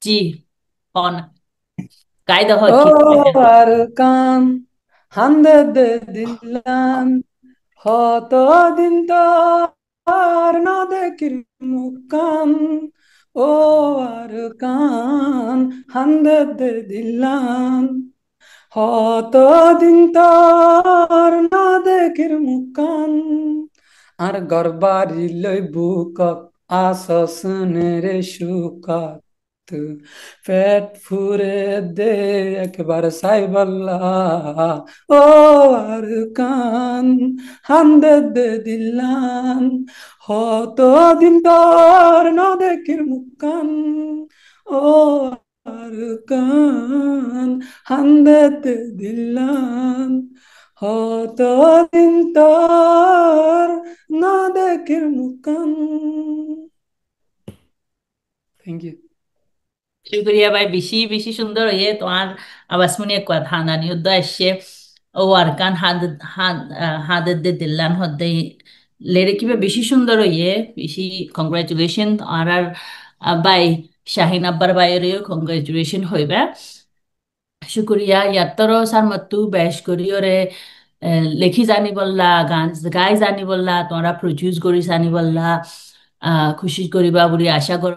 জি, on কায়দা হয় কি? Oh, Arkan, hande de dilan, hoto din tar na dekir mukan. Oh, Arkan, hande de dilan, hoto din tar na dekir mukan. আর গরবারি লই বুকক আসস নেরে সুকাত পেট ফুরে দে একবার সাইবাল্লা ও আর কান হান্দে দে দিলান হত দিন তোর ন দেখির মুখান ও আর কান হান্দে দে দিলান হত দিন তোর না দেখির মুখান। Thank you. শুক্রিয়া ভাই, বেশি বেশি সুন্দর হয়ে তোমার আওয়াজ শুনে কথা হানানি উদ্দ আসছে। ও আর কান হাদ হাদ হাদের দে দিল্লান হদ্দে লেরে কিবা বেশি সুন্দর হয়ে বেশি কংগ্রাচুলেশন। আর আর বাই শাহিন আব্বার বাইরেও কংগ্রাচুলেশন হইবা। শুক্রিয়া ইয়াত্তর সার মত্তু বেশ করি ওরে লেখি জানি বললা, গান গাই জানি বললা, তোমরা প্রডিউস করি জানি বললা। খুশি করিবা বলে আশা কর।